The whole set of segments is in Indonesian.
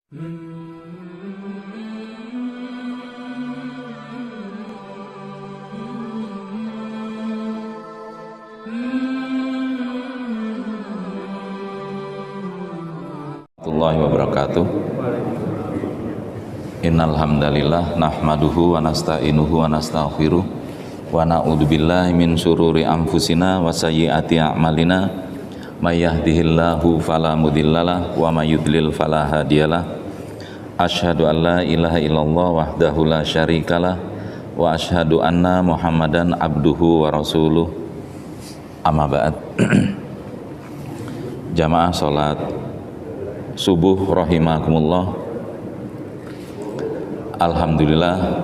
Warahmatullahi wabarakatuh. Innal hamdalillah nahmaduhu wa nasta'inuhu wa nastaghfiruh wa na'udzubillahi min syururi anfusina wa sayyiati a'malina may yahdihillahu fala mudhillalah wa may yudlil fala hadiyalah. Asyhadu an la ilaha illallah wahdahu la syarikalah wa asyhadu anna Muhammadan abduhu wa rasuluh. Amma ba'd. Jamaah salat subuh rahimakumullah. Alhamdulillah,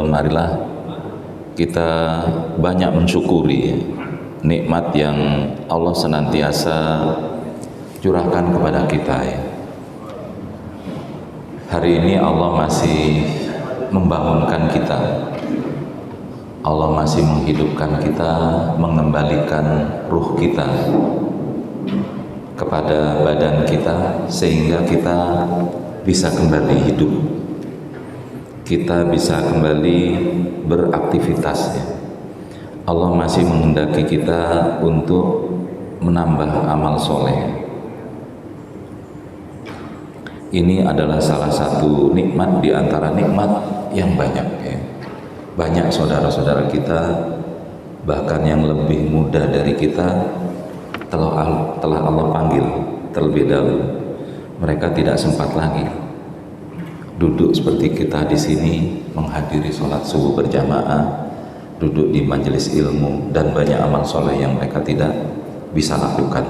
marilah kita banyak mensyukuri nikmat yang Allah senantiasa curahkan kepada kita ya. Hari ini Allah masih membangunkan kita, Allah masih menghidupkan kita, mengembalikan ruh kita kepada badan kita sehingga kita bisa kembali hidup, kita bisa kembali beraktivitas ya. Allah masih menghendaki kita untuk menambah amal soleh. Ini adalah salah satu nikmat di antara nikmat yang banyak ya. Banyak saudara-saudara kita bahkan yang lebih muda dari kita telah Allah panggil terlebih dahulu. Mereka tidak sempat lagi duduk seperti kita di sini menghadiri sholat subuh berjamaah, duduk di majelis ilmu, dan banyak amal soleh yang mereka tidak bisa lakukan.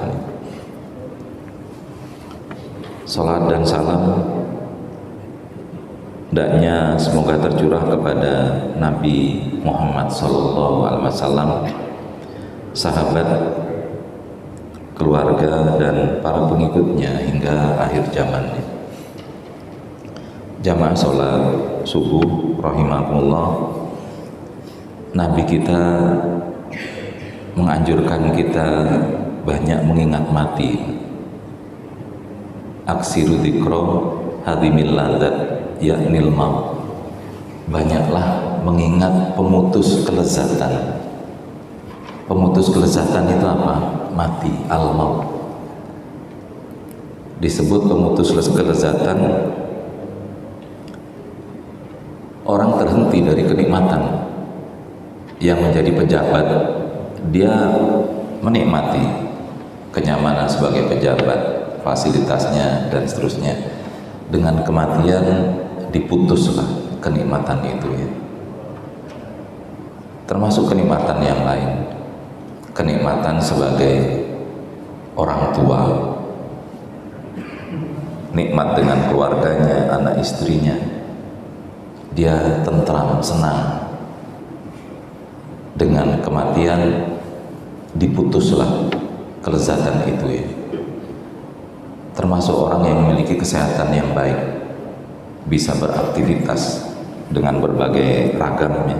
Salat dan salam hendaknya semoga tercurah kepada Nabi Muhammad SAW, sahabat, keluarga, dan para pengikutnya hingga akhir zaman. Jamaah sholat subuh rahimakumullah, Nabi kita menganjurkan kita banyak mengingat mati. Aksiru dzikra hadimil ladzat yaknil maut. Banyaklah mengingat pemutus kelezatan. Pemutus kelezatan itu apa? Mati, al-maut. Disebut pemutus kelezatan, orang terhenti dari kenikmatan. Yang menjadi pejabat, dia menikmati kenyamanan sebagai pejabat, fasilitasnya dan seterusnya. Dengan kematian diputuslah kenikmatan itu ya. Termasuk kenikmatan yang lain, kenikmatan sebagai orang tua, nikmat dengan keluarganya, anak istrinya, dia tentram, senang. Dengan kematian diputuslah kelezatan itu ya. Termasuk orang yang memiliki kesehatan yang baik, bisa beraktivitas dengan berbagai ragamnya.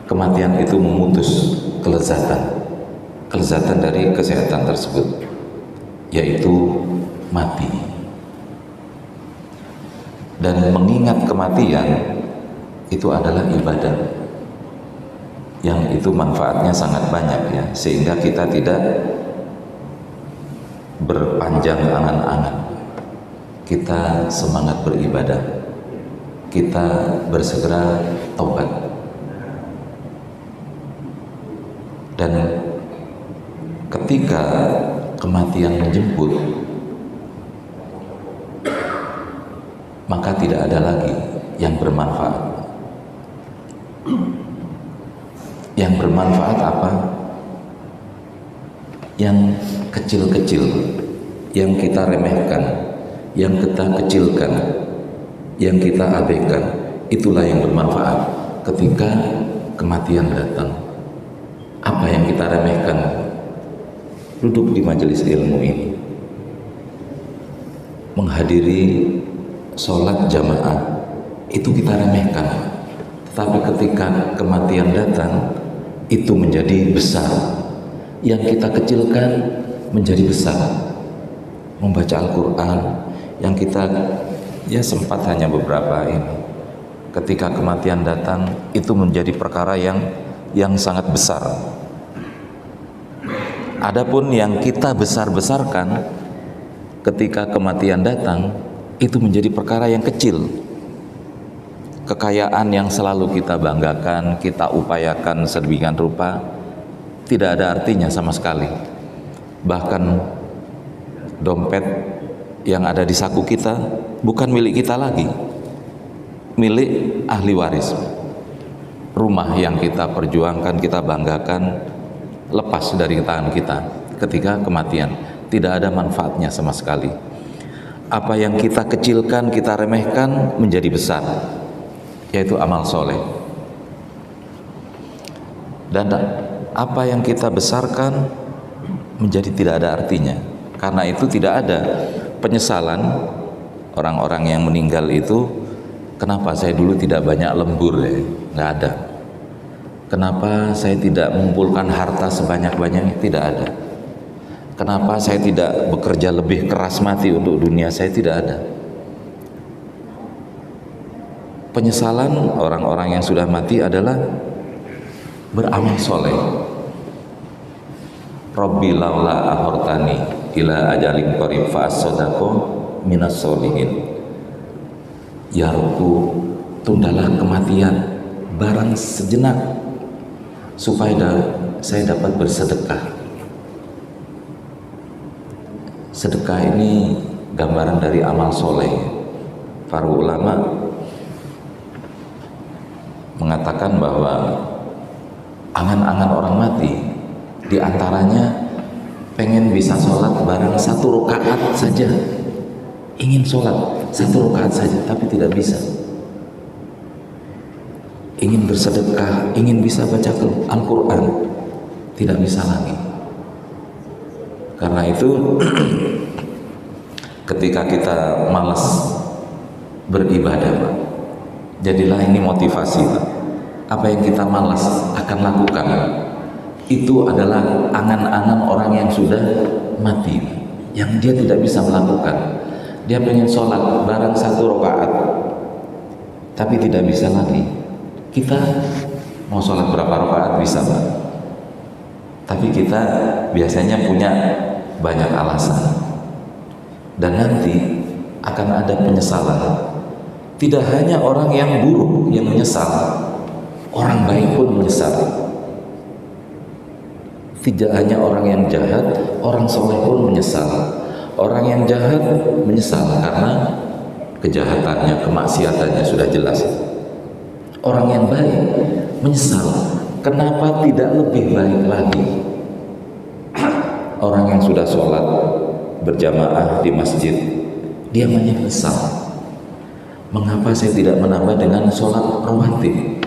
Kematian itu memutus kelezatan dari kesehatan tersebut, yaitu mati. Dan mengingat kematian itu adalah ibadah yang itu manfaatnya sangat banyak ya, sehingga kita tidak berpanjang angan-angan, kita semangat beribadah, kita bersegera taubat. Dan ketika kematian menjemput, maka tidak ada lagi yang bermanfaat. Yang bermanfaat apa? Yang kecil-kecil, yang kita remehkan, yang kita kecilkan, yang kita abaikan, itulah yang bermanfaat ketika kematian datang. Apa yang kita remehkan? Duduk di majelis ilmu ini, menghadiri sholat jamaah, itu kita remehkan. Tetapi ketika kematian datang, itu menjadi besar. Yang kita kecilkan menjadi besar. Membaca Al-Quran yang kita ya sempat hanya beberapa ini. Ketika kematian datang, itu menjadi perkara yang sangat besar. Adapun yang kita besar-besarkan ketika kematian datang, itu menjadi perkara yang kecil. Kekayaan yang selalu kita banggakan, kita upayakan sedemikian rupa, tidak ada artinya sama sekali. Bahkan dompet yang ada di saku kita bukan milik kita lagi, milik ahli waris. Rumah yang kita perjuangkan, kita banggakan, lepas dari tangan kita ketika kematian, tidak ada manfaatnya sama sekali. Apa yang kita kecilkan, kita remehkan menjadi besar, yaitu amal soleh. Dan apa yang kita besarkan menjadi tidak ada artinya. Karena itu tidak ada penyesalan orang-orang yang meninggal itu, kenapa saya dulu tidak banyak lembur ya? Nggak ada. Kenapa saya tidak mengumpulkan harta sebanyak-banyaknya? Tidak ada. Kenapa saya tidak bekerja lebih keras mati untuk dunia? Saya tidak ada. Penyesalan orang-orang yang sudah mati adalah beramal soleh. Rabbi laula akhortani ila ajalin qarib fa as-sadaqo minas solihin. Ya Rabbu, tundalah kematian barang sejenak supaya saya dapat bersedekah. Sedekah ini gambaran dari amal soleh. Para ulama mengatakan bahwa angan-angan orang mati diantaranya pengen bisa sholat barang 1 rakaat saja, ingin sholat 1 rakaat saja tapi tidak bisa, ingin bersedekah, ingin bisa baca Al-Quran, tidak bisa lagi. Karena itu ketika kita malas beribadah, Pak, jadilah ini motivasi, Pak. Apa yang kita malas akan lakukan itu adalah angan-angan orang yang sudah mati, yang dia tidak bisa melakukan. Dia pengen sholat barang 1 rakaat tapi tidak bisa lagi. Kita mau sholat berapa rakaat bisa, Pak, tapi kita biasanya punya banyak alasan, dan nanti akan ada penyesalan. Tidak hanya orang yang buruk yang menyesal, orang baik pun menyesal. Tidak hanya orang yang jahat, orang soleh pun menyesal. Orang yang jahat menyesal karena kejahatannya, kemaksiatannya sudah jelas. Orang yang baik menyesal, kenapa tidak lebih baik lagi? Orang yang sudah sholat berjamaah di masjid, dia menyesal, mengapa saya tidak menambah dengan sholat rawatib?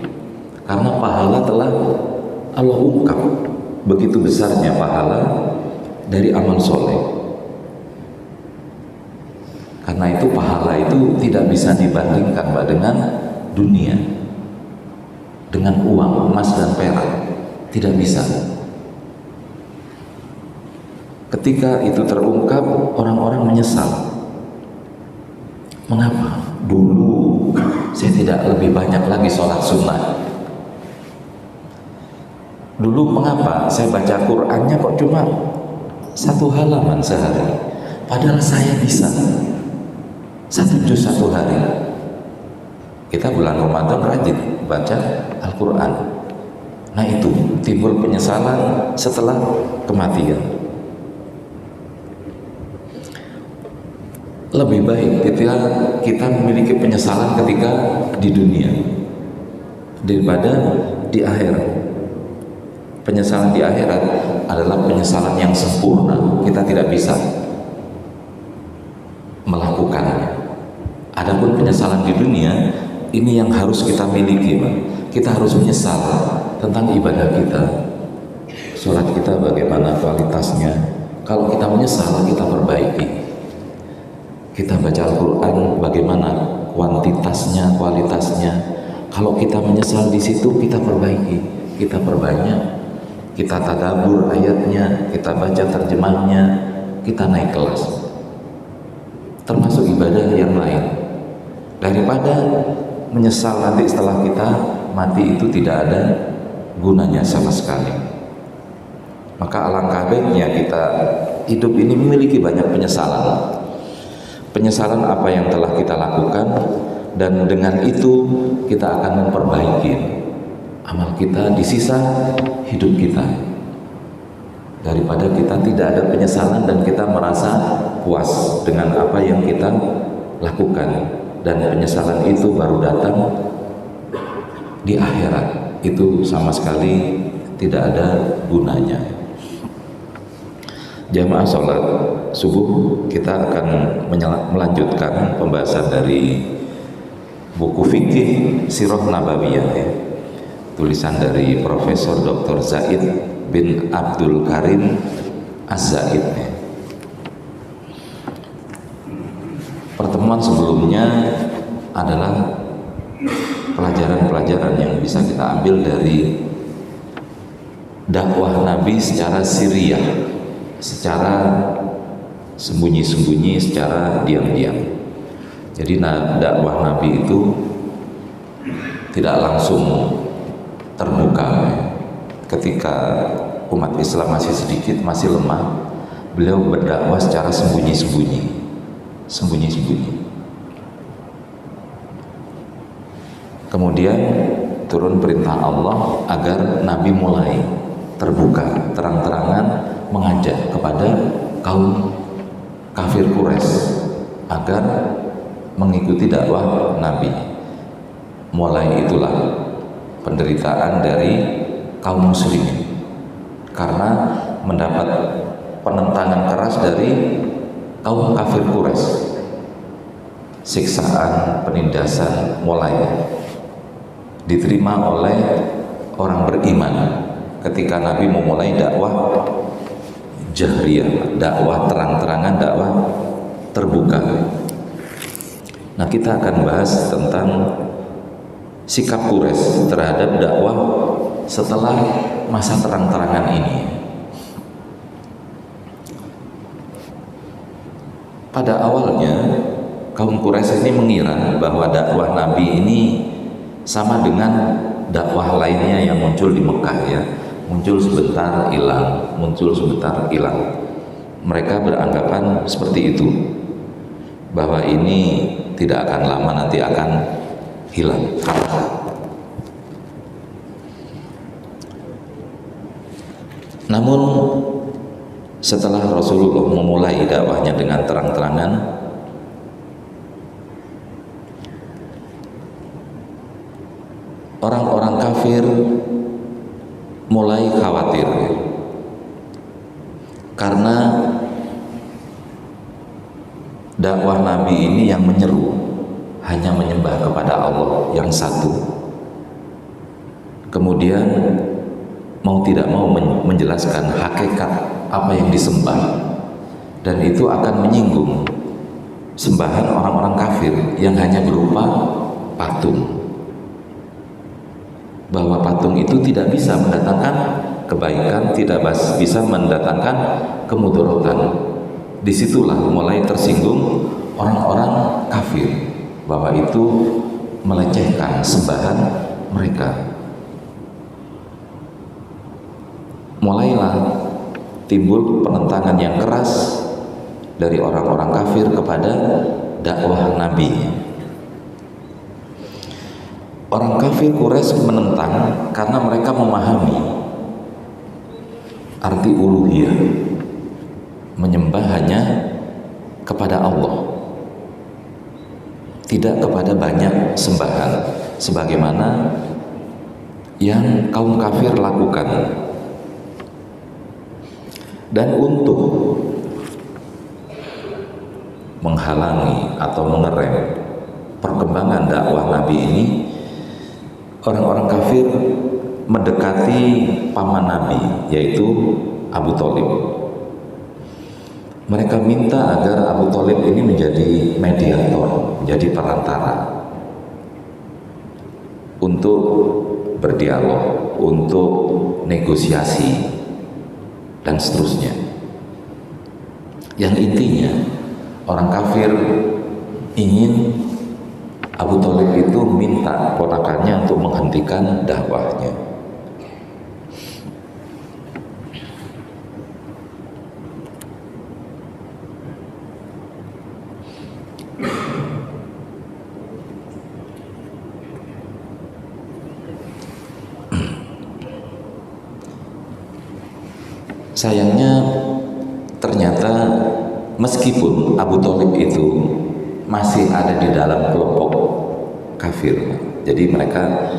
Karena pahala telah Allah ungkap, begitu besarnya pahala dari amal soleh. Karena itu pahala itu tidak bisa dibandingkan, Pak, dengan dunia, dengan uang, emas dan perak, tidak bisa. Ketika itu terungkap, orang-orang menyesal. Mengapa dulu saya tidak lebih banyak lagi sholat sunnah? Dulu mengapa saya baca Qur'annya kok cuma 1 halaman sehari, padahal saya bisa 1 juz 1 hari. Kita bulan Ramadan rajin baca Al-Quran. Nah, itu timbul penyesalan setelah kematian. Lebih baik ketika kita memiliki penyesalan ketika di dunia daripada di akhirat. Penyesalan di akhirat adalah penyesalan yang sempurna, kita tidak bisa melakukannya. Adapun penyesalan di dunia ini yang harus kita miliki, Pak. Kita harus menyesal tentang ibadah kita, sholat kita bagaimana kualitasnya. Kalau kita menyesal, kita perbaiki. Kita baca Al-Quran bagaimana kuantitasnya, kualitasnya. Kalau kita menyesal di situ, kita perbaiki, kita perbanyak, kita tadabbur ayatnya, kita baca terjemahnya, kita naik kelas. termasuk ibadah yang lain, daripada menyesal nanti setelah kita mati itu tidak ada gunanya sama sekali. Maka alangkah baiknya kita hidup ini memiliki banyak penyesalan. Penyesalan apa yang telah kita lakukan, dan dengan itu kita akan memperbaiki amal kita di sisa hidup kita, daripada kita tidak ada penyesalan dan kita merasa puas dengan apa yang kita lakukan, dan penyesalan itu baru datang di akhirat. Itu sama sekali tidak ada gunanya. Jamaah sholat subuh, kita akan melanjutkan pembahasan dari buku fikih Sirah Nabawiyah, ya, tulisan dari Profesor Dr. Zaid bin Abdul Karim Az-Zaid, ya. Pertemuan sebelumnya adalah pelajaran-pelajaran yang bisa kita ambil dari dakwah Nabi secara sirriyah, secara sembunyi-sembunyi, secara diam-diam. Jadi dakwah Nabi itu tidak langsung terbuka. Ketika umat Islam masih sedikit, masih lemah, beliau berdakwah secara sembunyi-sembunyi. Kemudian turun perintah Allah agar Nabi mulai terbuka, terang-terangan mengajak kepada kaum kafir Quraisy agar mengikuti dakwah Nabi. Mulai itulah penderitaan dari kaum muslimin, karena mendapat penentangan keras dari kaum kafir Quraisy. Siksaan, penindasan mulai diterima oleh orang beriman ketika Nabi memulai dakwah jahriyah, dakwah terang-terangan, dakwah terbuka. Nah, kita akan bahas tentang sikap Quraisy terhadap dakwah setelah masa terang-terangan ini. Pada awalnya kaum Quraisy ini mengira bahwa dakwah Nabi ini sama dengan dakwah lainnya yang muncul di Mekah, ya. Muncul sebentar hilang, muncul sebentar hilang. Mereka beranggapan seperti itu, bahwa ini tidak akan lama nanti akan hilang. Namun setelah Rasulullah memulai dakwahnya dengan terang-terangan, orang-orang kafir mulai khawatir, karena dakwah Nabi ini yang menyeru hanya menyembah kepada Allah yang satu, kemudian mau tidak mau menjelaskan hakikat apa yang disembah, dan itu akan menyinggung sembahan orang-orang kafir yang hanya berupa patung, bahwa patung itu tidak bisa mendatangkan kebaikan, tidak bisa mendatangkan kemudaratan. Disitulah mulai tersinggung orang-orang kafir, bahwa itu melecehkan sembahan mereka. Mulailah timbul penentangan yang keras dari orang-orang kafir kepada dakwah Nabi. Orang kafir Quraisy menentang karena mereka memahami arti uluhiyah, menyembah hanya kepada Allah, tidak kepada banyak sembahan sebagaimana yang kaum kafir lakukan. Dan untuk menghalangi atau mengerem perkembangan dakwah Nabi ini, orang-orang kafir mendekati paman Nabi, yaitu Abu Thalib. Mereka minta agar Abu Thalib ini menjadi mediator, menjadi perantara untuk berdialog, untuk negosiasi, dan seterusnya. Yang intinya orang kafir ingin Abu Thalib itu minta ponakannya untuk menghentikan dakwahnya. Sayangnya ternyata meskipun Abu Thalib itu masih ada di dalam kelompok kafir, jadi mereka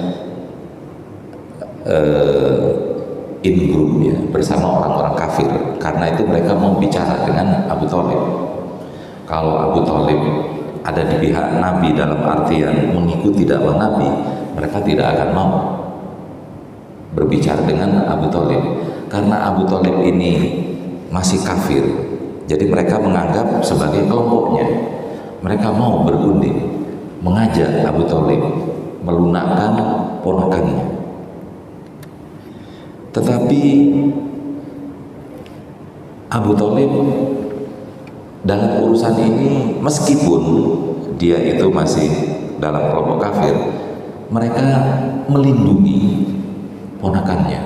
in group ya, bersama orang-orang kafir, karena itu mereka mau bicara dengan Abu Thalib. Kalau Abu Thalib ada di pihak Nabi dalam artian mengikuti dakwah Nabi, mereka tidak akan mau berbicara dengan Abu Thalib, karena Abu Thalib ini masih kafir, jadi mereka menganggap sebagai kelompoknya. Mereka mau berunding mengajak Abu Thalib melunakkan ponakannya. Tetapi Abu Thalib dalam urusan ini, meskipun dia itu masih dalam kelompok kafir, mereka melindungi ponakannya,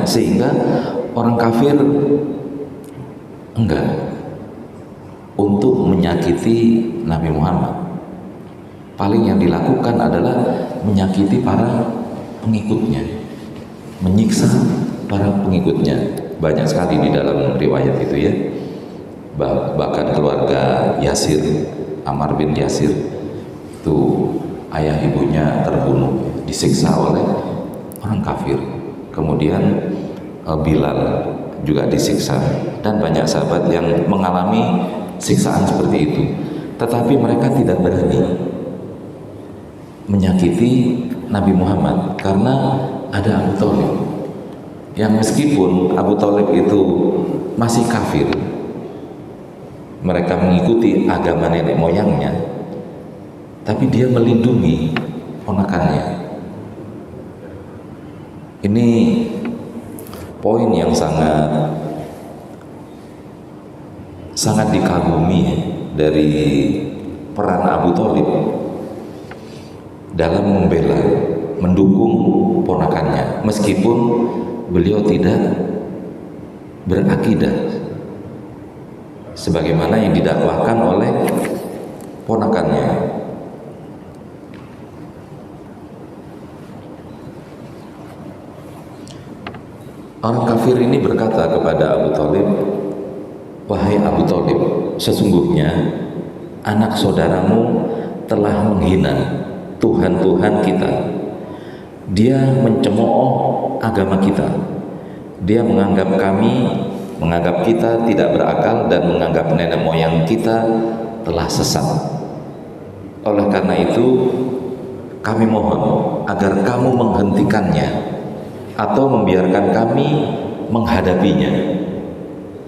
sehingga orang kafir enggak untuk menyakiti Nabi Muhammad. Paling yang dilakukan adalah menyakiti para pengikutnya, menyiksa para pengikutnya. Banyak sekali di dalam riwayat itu ya. Bahkan keluarga Yasir, Ammar bin Yasir itu ayah ibunya terbunuh, disiksa oleh orang kafir. Kemudian Bilal juga disiksa, dan banyak sahabat yang mengalami siksaan seperti itu. Tetapi mereka tidak berani menyakiti Nabi Muhammad karena ada Abu Thalib, yang meskipun Abu Thalib itu masih kafir, mereka mengikuti agama nenek moyangnya, tapi dia melindungi ponakannya. Ini poin yang sangat dikagumi dari peran Abu Thalib dalam membela, mendukung ponakannya, meskipun beliau tidak berakidah sebagaimana yang didakwahkan oleh ponakannya. Orang kafir ini berkata kepada Abu Thalib, "Wahai Abu Thalib, sesungguhnya anak saudaramu telah menghina Tuhan-Tuhan kita. Dia mencemooh agama kita. Dia menganggap kita tidak berakal dan menganggap nenek moyang kita telah sesat. Oleh karena itu, kami mohon agar kamu menghentikannya atau membiarkan kami menghadapinya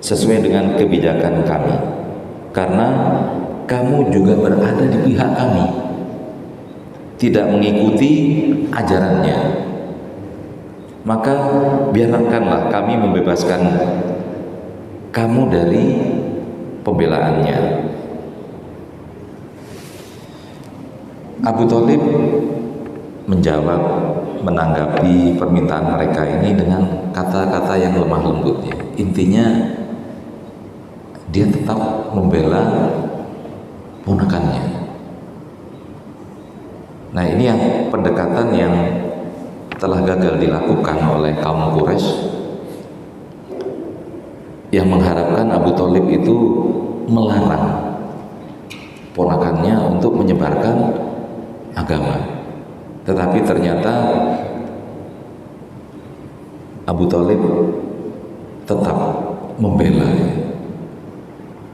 sesuai dengan kebijakan kami, karena kamu juga berada di pihak kami, tidak mengikuti ajarannya. Maka biarkanlah kami membebaskan kamu dari pembelaannya." Abu Thalib menjawab, menanggapi permintaan mereka ini dengan kata-kata yang lemah lembut ya. Intinya dia tetap membela ponakannya. Nah, ini yang pendekatan yang telah gagal dilakukan oleh kaum Quraisy, yang mengharapkan Abu Thalib itu melarang ponakannya untuk menyebarkan agama. Tetapi ternyata Abu Thalib tetap membela,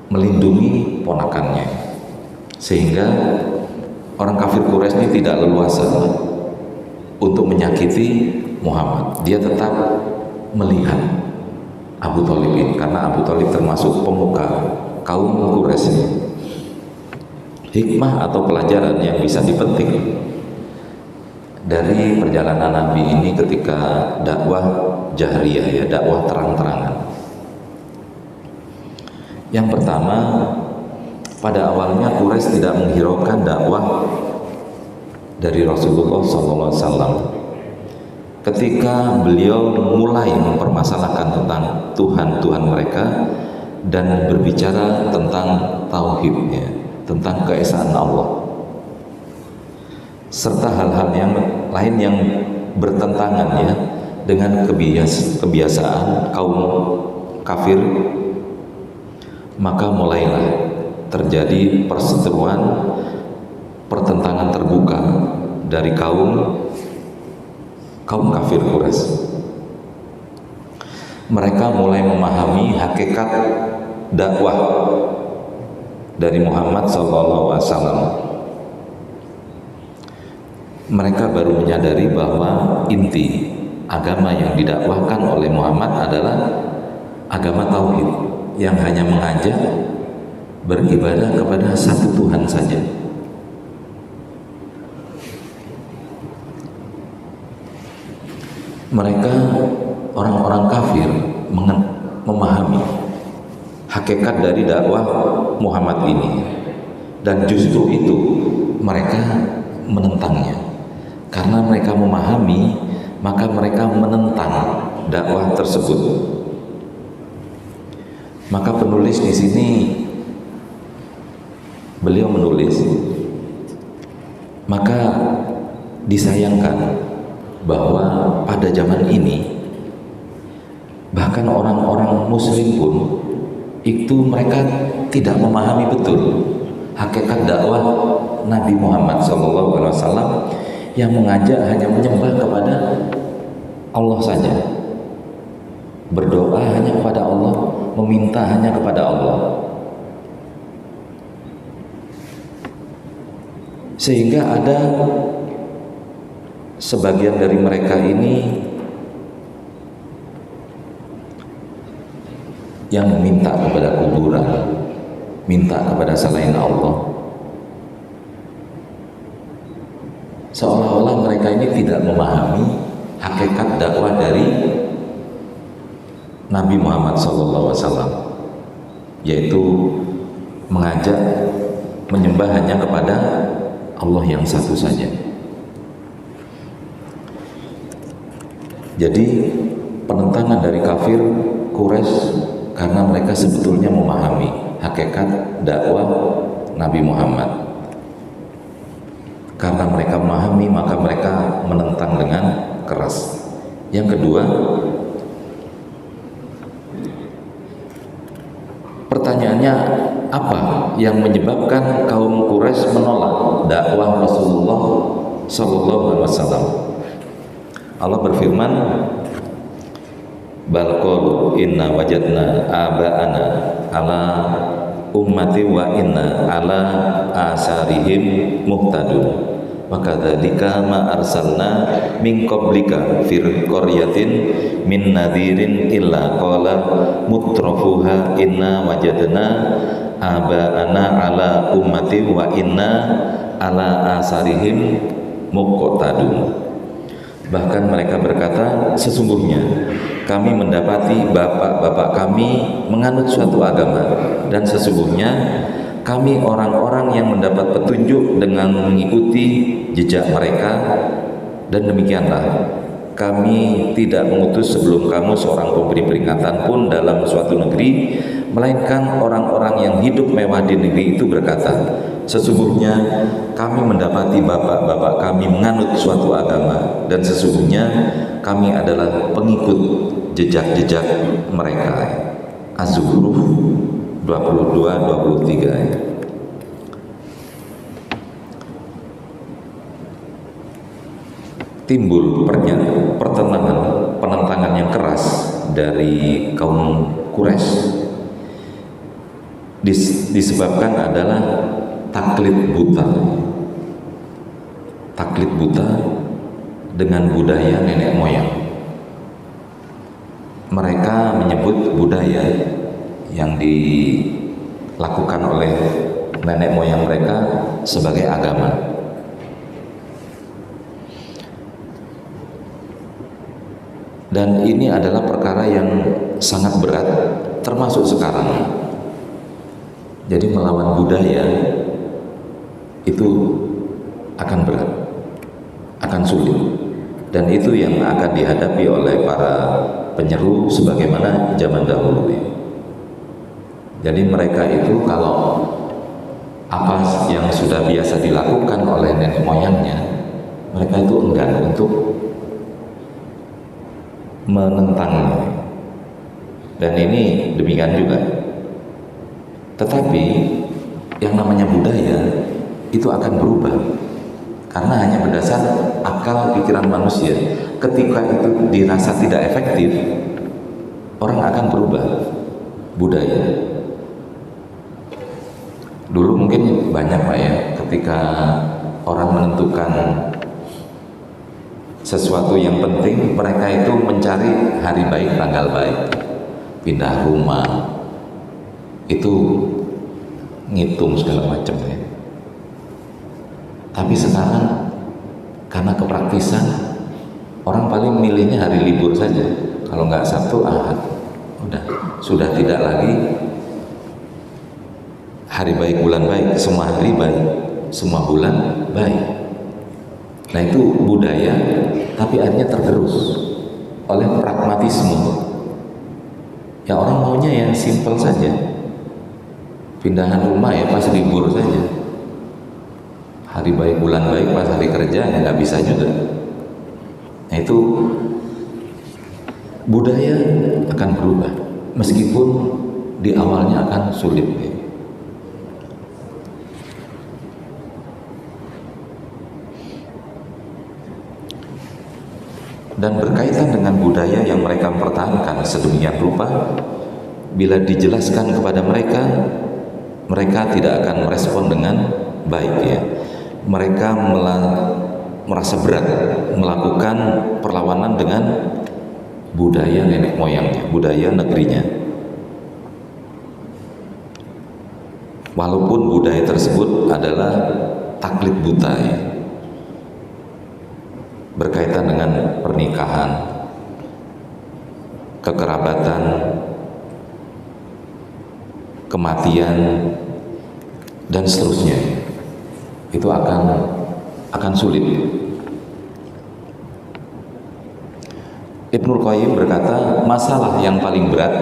melindungi ponakannya, sehingga orang kafir Quraisy ini tidak leluasa untuk menyakiti Muhammad. Dia tetap melihat Abu Thalib ini, karena Abu Thalib termasuk pemuka kaum Quraisy ini. Hikmah atau pelajaran yang bisa dipetik dari perjalanan Nabi ini ketika dakwah jahriyah ya, dakwah terang-terangan. Yang pertama, pada awalnya Quraisy tidak menghiraukan dakwah dari Rasulullah SAW. Ketika beliau mulai mempermasalahkan tentang Tuhan mereka dan berbicara tentang tauhidnya, tentang keesaan Allah, serta hal-hal yang lain yang bertentangan ya dengan kebiasaan kaum kafir, maka mulailah terjadi perseteruan, pertentangan terbuka dari kaum kafir Quraisy. Mereka mulai memahami hakikat dakwah dari Muhammad SAW. Mereka baru menyadari bahwa inti agama yang didakwahkan oleh Muhammad adalah agama tauhid, yang hanya mengajak beribadah kepada satu Tuhan saja. Mereka, orang-orang kafir, memahami hakikat dari dakwah Muhammad ini, dan justru itu mereka menentangnya. Karena mereka memahami, maka mereka menentang dakwah tersebut. Maka penulis di sini, beliau menulis, maka disayangkan bahwa pada zaman ini bahkan orang-orang muslim pun itu mereka tidak memahami betul hakikat dakwah Nabi Muhammad SAW yang mengajak hanya menyembah kepada Allah saja, berdoa hanya kepada Allah, meminta hanya kepada Allah. Sehingga ada sebagian dari mereka ini yang meminta kepada kuburan, minta kepada selain Allah. Seolah-olah mereka ini tidak memahami hakikat dakwah dari Nabi Muhammad SAW, yaitu mengajak menyembah hanya kepada Allah yang satu saja. Jadi penentangan dari kafir Quraisy karena mereka sebetulnya memahami hakikat dakwah Nabi Muhammad. Karena mereka memahami, maka mereka menentang dengan keras. Yang kedua, pertanyaannya, apa yang menyebabkan kaum Quraisy menolak dakwah Rasulullah SAW? Allah berfirman, bal qalu inna wajadna aba'ana ala ummati wa inna ala asarihim muhtadun. Maka dzalika ma arsalna min qablika fir qaryatin min nadhirin illa qala mutrafuha inna wajadna aba'ana ala ummati wa inna ala asarihim muqtadun. Bahkan mereka berkata, sesungguhnya kami mendapati bapak-bapak kami menganut suatu agama, dan sesungguhnya kami orang-orang yang mendapat petunjuk dengan mengikuti jejak mereka, dan demikianlah kami tidak mengutus sebelum kamu seorang pemberi peringatan pun dalam suatu negeri, melainkan orang-orang yang hidup mewah di negeri itu berkata, sesungguhnya kami mendapati bapak-bapak kami menganut suatu agama, dan sesungguhnya kami adalah pengikut jejak-jejak mereka. Az-Zukhruf 22-23. Timbul penentangan yang keras dari kaum Quraisy disebabkan adalah taklid buta dengan budaya nenek moyang. Mereka menyebut budaya yang dilakukan oleh nenek moyang mereka sebagai agama. Dan ini adalah perkara yang sangat berat, termasuk sekarang. Jadi melawan budaya itu akan berat, akan sulit, dan itu yang akan dihadapi oleh para penyeru sebagaimana zaman dahulu. Jadi mereka itu kalau apa yang sudah biasa dilakukan oleh nenek moyangnya, mereka itu enggan untuk menentangnya. Dan ini demikian juga. Tetapi yang namanya budaya itu akan berubah karena hanya berdasar akal pikiran manusia. Ketika itu dirasa tidak efektif, orang akan berubah budaya. Dulu mungkin banyak Pak ya, ketika orang menentukan sesuatu yang penting, mereka itu mencari hari baik, tanggal baik, pindah rumah, itu ngitung segala macam ya. Tapi sekarang karena kepraktisan, orang paling milihnya hari libur saja. Kalau nggak Sabtu, Ahad, udah, sudah tidak lagi hari baik, bulan baik, semua hari baik, semua bulan baik. Nah itu budaya, tapi akhirnya tergerus oleh pragmatisme. Ya orang maunya yang simple saja, pindahan rumah ya pas libur saja, hari baik, bulan baik pas hari kerja ya nggak bisa juga. Nah itu budaya akan berubah, meskipun di awalnya akan sulit ya. Dan berkaitan dengan budaya yang mereka pertahankan sedemikian rupa, bila dijelaskan kepada mereka, mereka tidak akan merespon dengan baik ya. Mereka merasa berat melakukan perlawanan dengan budaya nenek moyangnya, budaya negerinya. Walaupun budaya tersebut adalah taklid buta ya, berkaitan dengan pernikahan, kekerabatan, kematian, dan seterusnya. Itu akan sulit. Ibnul Qayyim berkata, masalah yang paling berat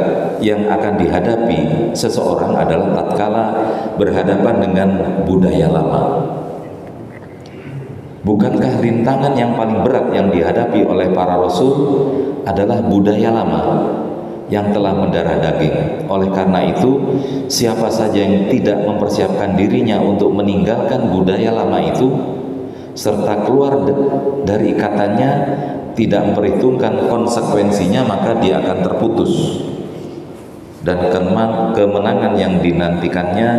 yang akan dihadapi seseorang adalah tatkala berhadapan dengan budaya lama. Bukankah rintangan yang paling berat yang dihadapi oleh para rasul adalah budaya lama yang telah mendarah daging? Oleh karena itu, siapa saja yang tidak mempersiapkan dirinya untuk meninggalkan budaya lama itu serta keluar dari ikatannya, tidak memperhitungkan konsekuensinya, maka dia akan terputus, dan kemenangan yang dinantikannya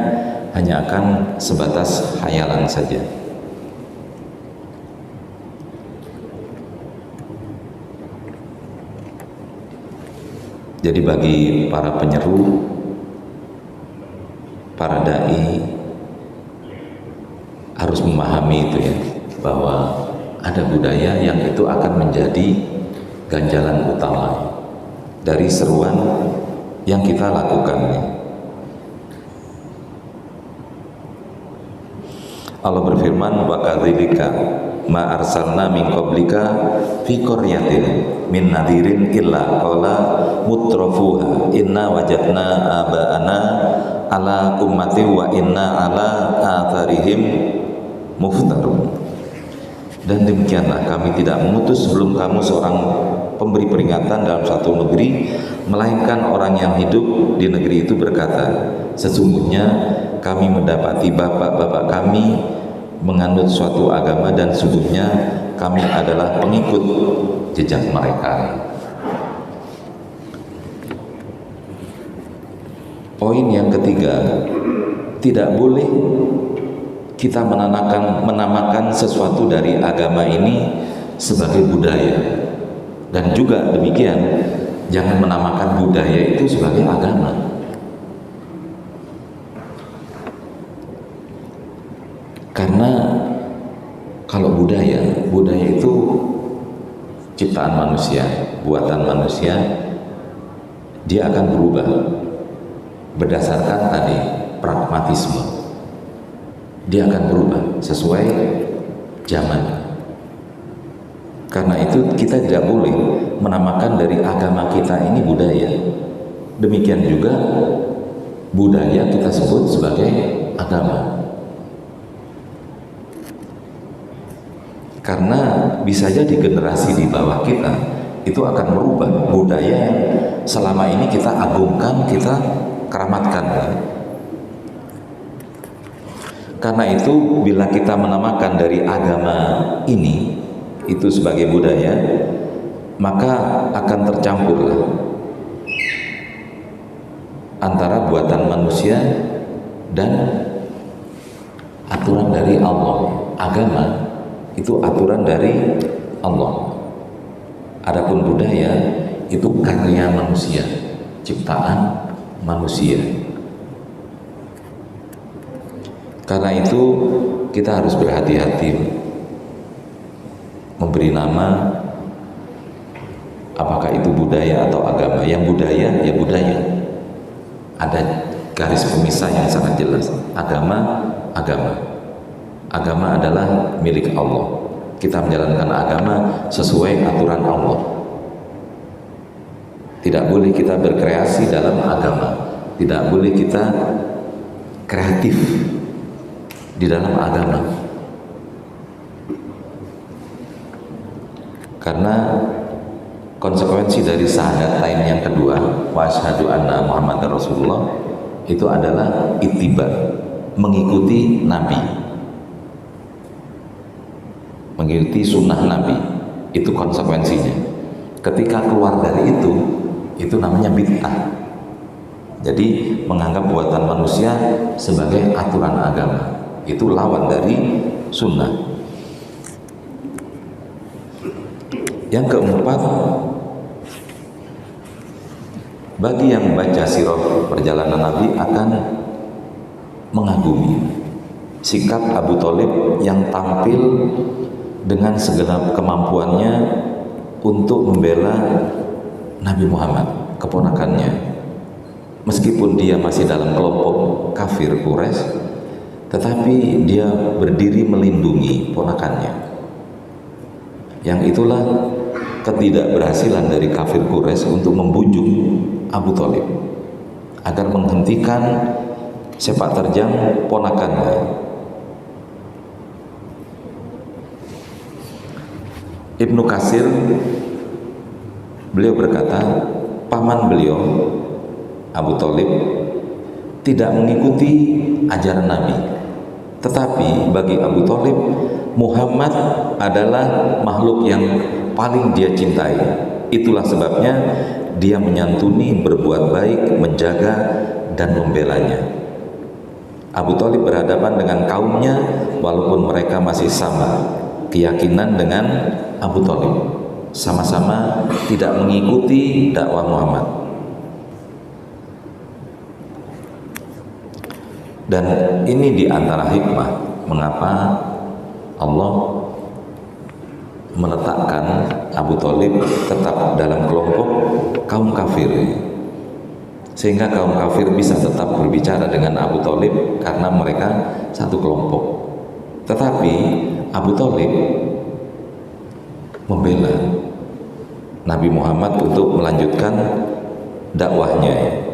hanya akan sebatas khayalan saja. Jadi bagi para penyeru, para dai harus memahami itu ya, bahwa ada budaya yang itu akan menjadi ganjalan utama dari seruan yang kita lakukan. Allah berfirman, wa kadzalika ma arsalna min qablika fi qaryatin min nadhirin illa qala mutrafuha inna wajadna aba'ana ala ummati wa inna ala atharihim muhtarun. Dan demikianlah kami tidak mengutus sebelum kamu seorang pemberi peringatan dalam satu negeri, melainkan orang yang hidup di negeri itu berkata, sesungguhnya kami mendapati bapak-bapak kami menganut suatu agama dan sesungguhnya kami adalah pengikut jejak mereka. Poin yang ketiga, tidak boleh kita menamakan sesuatu dari agama ini sebagai budaya, dan juga demikian jangan menamakan budaya itu sebagai agama. Karena kalau budaya itu ciptaan manusia, buatan manusia, dia akan berubah berdasarkan tadi pragmatisme. Dia akan berubah sesuai zaman. Karena itu kita tidak boleh menamakan dari agama kita ini budaya. Demikian juga budaya kita sebut sebagai agama. Karena bisa jadi generasi di bawah kita itu akan merubah budaya yang selama ini kita agungkan, kita keramatkan. Karena itu bila kita menamakan dari agama ini itu sebagai budaya, maka akan tercampurlah antara buatan manusia dan aturan dari Allah. Agama itu aturan dari Allah. Adapun budaya itu karya manusia, ciptaan manusia. Karena itu kita harus berhati-hati memberi nama apakah itu budaya atau agama. Yang budaya ya budaya, ada garis pemisah yang sangat jelas. Agama adalah milik Allah. Kita menjalankan agama sesuai aturan Allah. Tidak boleh kita berkreasi dalam agama, tidak boleh kita kreatif di dalam agama. Karena konsekuensi dari syahadatain yang kedua, wa asyhadu anna Muhammadar Rasulullah, itu adalah ittiba, mengikuti Nabi, mengikuti sunnah Nabi. Itu konsekuensinya. Ketika keluar dari itu namanya bid'ah. Jadi menganggap buatan manusia sebagai aturan agama, itu lawan dari sunnah. Yang keempat, bagi yang baca sirah perjalanan Nabi akan mengagumi sikap Abu Thalib yang tampil dengan segenap kemampuannya untuk membela Nabi Muhammad, keponakannya. Meskipun dia masih dalam kelompok kafir Quraisy, tetapi dia berdiri melindungi ponakannya. Yang itulah ketidakberhasilan dari kafir Quraisy untuk membujuk Abu Thalib agar menghentikan sepak terjang ponakannya. Ibnu Katsir beliau berkata, paman beliau Abu Thalib tidak mengikuti ajaran Nabi, tetapi bagi Abu Thalib Muhammad adalah makhluk yang paling dia cintai. Itulah sebabnya dia menyantuni, berbuat baik, menjaga dan membelanya. Abu Thalib berhadapan dengan kaumnya walaupun mereka masih sama keyakinan dengan Abu Thalib, sama-sama tidak mengikuti dakwah Muhammad. Dan ini diantara hikmah mengapa Allah meletakkan Abu Thalib tetap dalam kelompok kaum kafir, sehingga kaum kafir bisa tetap berbicara dengan Abu Thalib karena mereka satu kelompok. Tetapi Abu Thalib membela Nabi Muhammad untuk melanjutkan dakwahnya.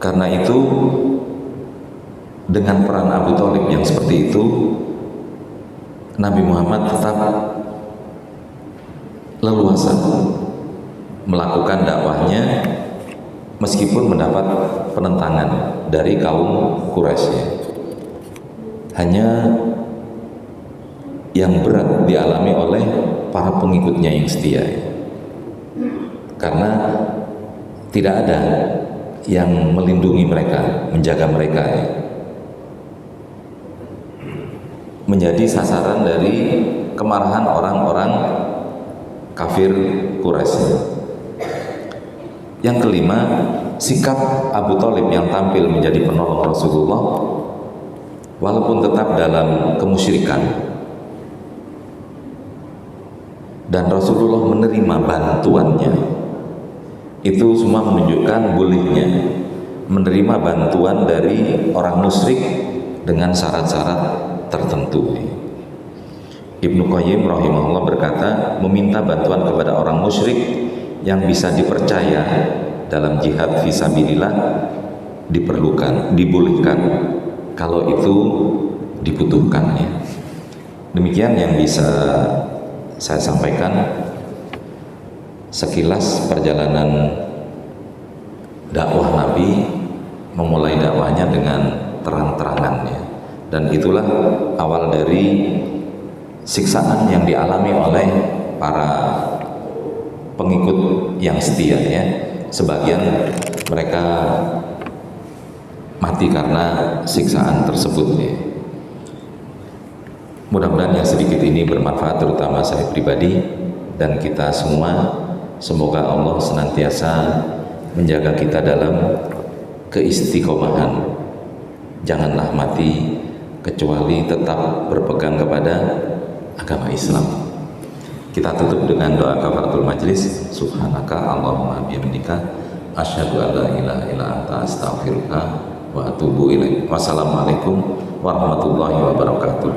Karena itu dengan peran Abu Thalib yang seperti itu, Nabi Muhammad tetap leluasa melakukan dakwahnya meskipun mendapat penentangan dari kaum Quraisy. Hanya yang berat dialami oleh para pengikutnya yang setia, karena tidak ada yang melindungi mereka, menjaga mereka, menjadi sasaran dari kemarahan orang-orang kafir Quraisy. Yang kelima, sikap Abu Thalib yang tampil menjadi penolong Rasulullah walaupun tetap dalam kemusyrikan, dan Rasulullah menerima bantuannya. Itu semua menunjukkan bolehnya menerima bantuan dari orang musyrik dengan syarat-syarat tertentu. Ibnu Qayyim rahimahullah berkata, meminta bantuan kepada orang musyrik yang bisa dipercaya dalam jihad fisabilillah diperlukan, dibolehkan kalau itu dibutuhkan, ya. Demikian yang bisa saya sampaikan sekilas perjalanan dakwah Nabi, memulai dakwahnya dengan terang-terangannya, dan itulah awal dari siksaan yang dialami oleh para pengikut yang setia, ya. Sebagian mereka mati karena siksaan tersebut, ya. Mudah-mudahan yang sedikit ini bermanfaat, terutama saya pribadi dan kita semua. Semoga Allah senantiasa menjaga kita dalam keistiqomahan. Janganlah mati kecuali tetap berpegang kepada agama Islam. Kita tutup dengan doa kafaratul majlis. Subhanaka Allahumma bihamdika asyhadu an la ilaha illa anta astaghfiruka wa atubu ilaik. Wassalamualaikum warahmatullahi wabarakatuh.